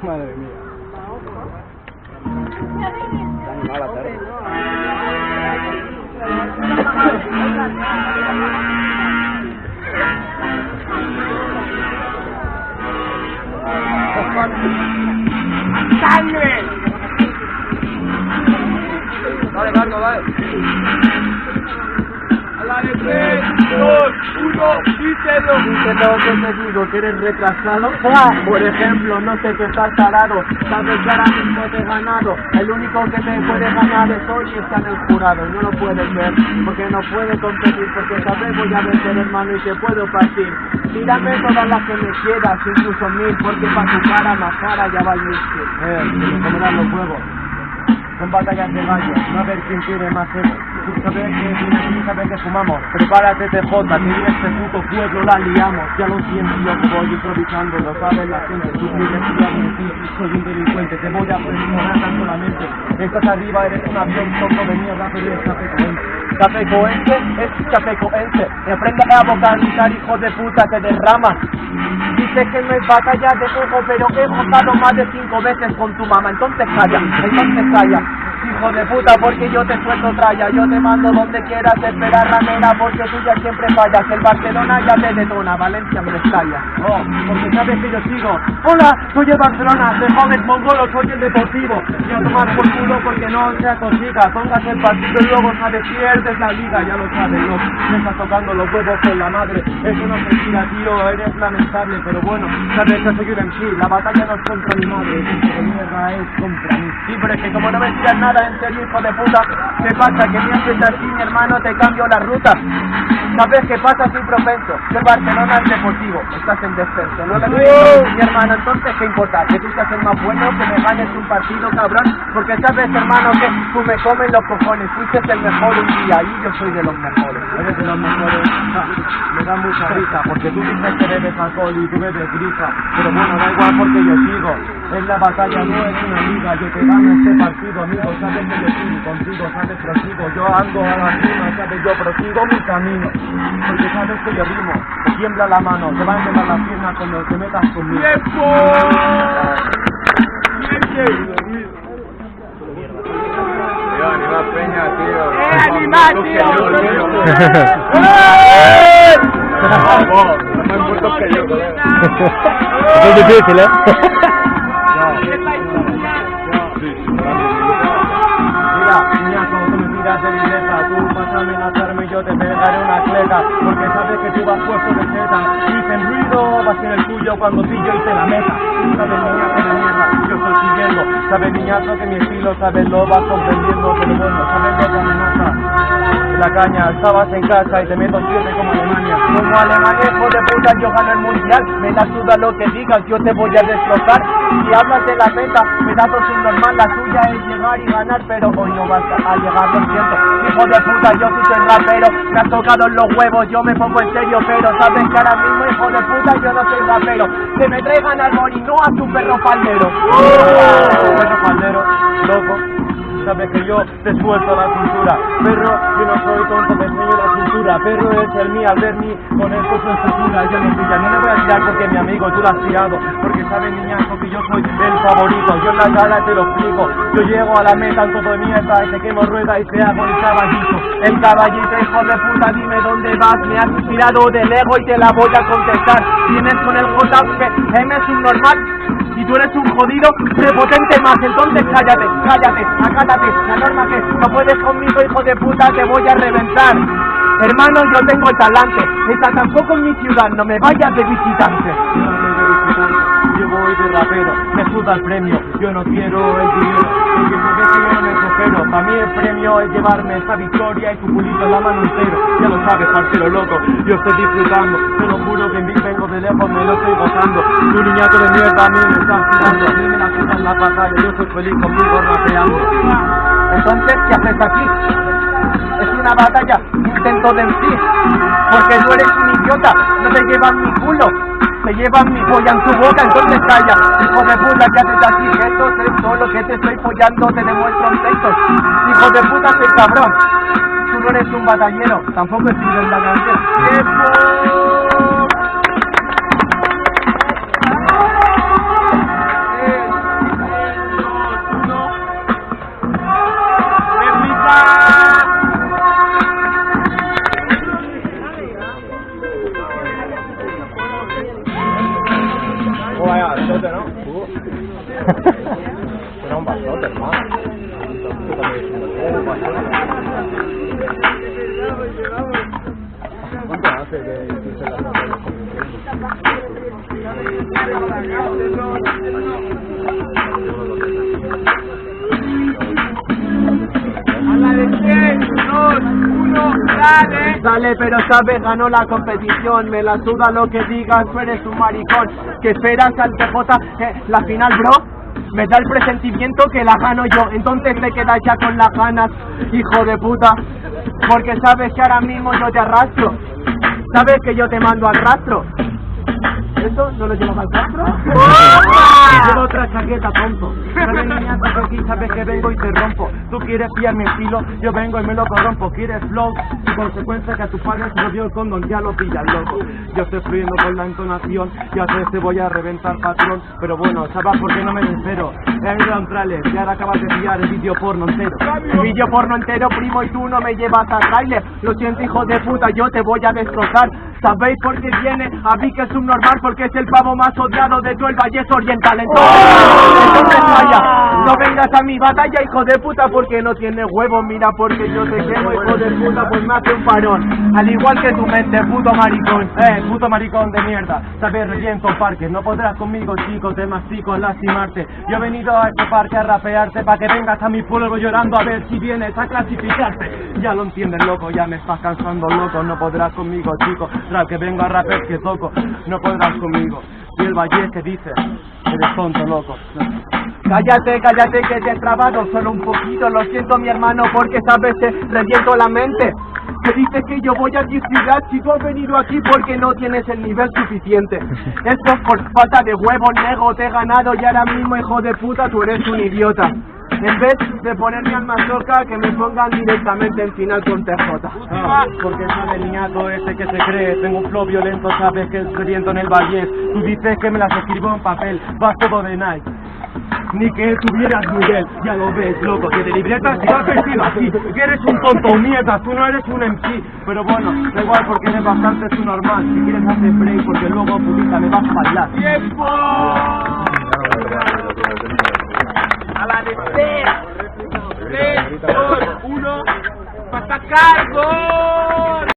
Madre mía. Está animada la tarde. ¡Sangre! Vale, Marco, vale. A la de 3, 2, 1, díselo. Díselo que te digo, que eres retrasado. Por ejemplo, no sé que estás tarado. Sabes que ahora mismo te he ganado. El único que te puede ganar es hoy y está en el jurado. No lo puedes ver, porque no puede competir. Porque sabes, voy a vencer, hermano, y te puedo partir. Tírame todas las que me quieras, incluso 1000, porque pa' tu cara más cara ya va el whisky. Que me comerán los huevos. Son batallas de gallos, no a ver quién tiene más ego. Tú sabes que vienes aquí, sabes que fumamos. Prepárate, TJ, que viene este puto pueblo, la liamos. Ya lo siento, yo que voy improvisando, lo sabe la gente. Tú quieres estudiarme, sí, soy un delincuente. Te voy a presionar tanto la mente. Estás arriba, eres un avión tonto de mierda, pero eres chapecoense. Chapecoense es chapecoense. Aprende a vocalizar, hijo de puta, te derramas. Dices que no es batalla de ego, pero he jugado más de 5 veces con tu mamá. Entonces calla, hijo de puta, porque yo te suelto tralla. Yo te mando donde quieras, espera ramera, porque tú ya siempre fallas. El Barcelona ya te detona, Valencia me estalla. Oh, porque sabes que yo sigo. Hola, soy el Barcelona, de joven mongolo, soy el Deportivo. Y a tomar por culo porque no se consiga. Pongas el partido y luego sabes, pierdes la liga, ya lo sabes, no. Me estás tocando los huevos con la madre. Eso no se tira, tío, eres lamentable. Pero bueno, sabes que soy un MC. La batalla no es contra mi madre, la guerra es contra mí. Sí, pero es que como no me tiras nada, en serio, hijo de puta, ¿qué pasa? Que me haces así, mi hermano, te cambio la ruta. ¿Sabes qué pasa? Soy propenso. Yo el Barcelona es Deportivo, estás en descenso. No le doy mi hermano, entonces ¿qué importa? Que tú seas el más bueno, que me ganes un partido, cabrón. Porque sabes, hermano, que tú me comes los cojones. Fuiste el mejor un día y yo soy de los mejores. Eres de los mejores. Me da mucha risa, porque tú dices que bebes alcohol y tú bebes grisa. Pero bueno, da igual porque yo sigo. Es la batalla, no es una liga. Yo te gano este partido, amigo. Sabes que yo sigo contigo, sabes, prosigo. Yo ando a la cima, sabes, yo prosigo mi camino. Porque sabes que yo rimo, te tiembla la mano, te va a quemar la pierna cuando te metas conmigo. ¡Tiempo! Tío, Animal Peña, tío. ¡Animal, tío! Vamos, no me importa que yo, colega. Es difícil, ¿eh? Mira, niñaco, tú me tiras de libreta, tú vas a amenazarme y yo te pegaré una cleta, porque sabes que tú vas puesto de seta, y sin ruido va a ser el tuyo cuando pillo y te la meta. Sabes, niñaco de mierda, yo estoy siguiendo, sabes, niñaco, que mi estilo, sabes, lo vas comprendiendo, pero bueno, sabes lo que amenaza. La caña, estabas en casa y te meto 7 como Alemania. Como Alemania, hijo de puta, yo gano el mundial. Me la suda lo que digas, yo te voy a destrozar. Si hablas de la meta, me das un normal. La tuya es llegar y ganar, pero hoy no vas a llegar, lo siento. Hijo de puta, yo sí soy rapero. Me has tocado los huevos, yo me pongo en serio, pero sabes que ahora mismo, hijo de puta, yo no soy rapero. Que me traigan al Mori, no a tu perro faldero. Perro faldero, loco. Sabes que yo te suelto la cintura. Perro, yo no soy tonto, te enseño la cintura. Perro es el mío, al ver mí, con esto su estructura. Yo no pilla, no le voy a tirar porque mi amigo, tú lo has tirado. Porque sabes, niñazo, que yo soy el favorito. Yo en la gala te lo explico. Yo llego a la meta en todo de mierda y te quemo rueda y te hago el caballito. El caballito, hijo de puta, dime dónde vas. Me has inspirado del ego y te la voy a contestar. Vienes con el JP, M es un normal. Y tú eres un jodido prepotente más, entonces cállate, acátate, la norma que no puedes conmigo, hijo de puta, te voy a reventar. Hermano, yo tengo el talante, esta tampoco en mi ciudad, no me vayas de visitante. Yo voy de rapero, me suda el premio, yo no quiero el dinero, porque me ves que yo no me supero. Para mí el premio es llevarme esa victoria y tu culito en la mano entero. Ya lo sabes, parcero loco, yo estoy disfrutando, te lo juro que vengo de lejos, me lo estoy gozando. Tu niñato de mierda a mí me estás tirando, a mí me la sudan la pasada, yo soy feliz conmigo rapeando. Entonces, ¿qué haces aquí? Es una batalla, intento de MC, porque tú eres un idiota, no te llevan mi culo, te llevan mi polla en tu boca, entonces calla, hijo de puta, ¿qué haces aquí? Gestos es todo que te estoy follando, te demuestro textos, hijo de puta, soy cabrón, tú no eres un batallero, tampoco escribes en la canción. ¡Tiempo! Era un bastote, hermano. ¿Cuánto hace que hiciste la nota de los A la de 3, 2, 1, dale. Dale, pero sabes, ganó la competición. Me la suda lo que digas, tú eres un maricón. Que esperas al PJ, la final, bro. Me da el presentimiento que la gano yo. Entonces te quedas ya con las ganas, hijo de puta. Porque sabes que ahora mismo yo te arrastro. Sabes que yo te mando al rastro. ¿Eso no lo llevas al rastro? Llevo otra chaqueta, tonto. Sabes, niña, que aquí sabes que vengo y te rompo. Tú quieres pillar mi estilo, yo vengo y me lo corrompo. Quieres flow, y consecuencia que a tu padre se lo dio el condón, ya lo pillas, loco. Yo estoy fluyendo con la entonación y a veces te voy a reventar, patrón. Pero bueno, ¿sabes por qué no me desespero? He ido a entrales y ahora acabas de pillar el vídeo porno entero. El vídeo porno entero, primo, y tú no me llevas a trailer. Lo siento, hijo de puta, yo te voy a destrozar. ¿Sabéis por qué viene? A mí que es subnormal, porque es el pavo más odiado de todo el Valle Oriental. Entonces vaya, no vengas a mi batalla, hijo de puta, porque no tienes huevo. Mira, porque yo te quemo, hijo de puta, pues me hace un parón. Al igual que tu mente, puto maricón. Puto maricón de mierda. Sabes, reviento parques. No podrás conmigo, chico, te mastico, lastimarte. Yo he venido a este parque a rapearte, pa' que vengas a mi pueblo llorando a ver si vienes a clasificarte. Ya lo entiendes, loco, ya me estás cansando, loco. No podrás conmigo, chico. Tras que vengo a rapear que toco, no podrás conmigo. Y el Valle que dice, eres tonto, loco. Cállate, cállate que te he trabado solo un poquito. Lo siento, mi hermano, porque sabes, te reviento la mente. Que dices que yo voy a disfrutar si tú has venido aquí porque no tienes el nivel suficiente. Esto es por falta de huevo, nego, te he ganado y ahora mismo, hijo de puta, tú eres un idiota. En vez de ponerme al mazoca, que me pongan directamente en final con TJ. Porque sabe el niñato ese que se cree. Tengo un flow violento, sabes que reviento en el Valle. Tú dices que me las escribo en papel, vas todo de night. Ni que tuvieras nivel, ya lo ves, loco, que de libretas te has vestido así, que eres un tonto, mierda, tú no eres un MC, pero bueno, da igual porque eres bastante su normal, si quieres hacer break porque luego putita me vas a bailar. ¡Tiempo! A la de 3, 2, 1, ¡pasa cargo!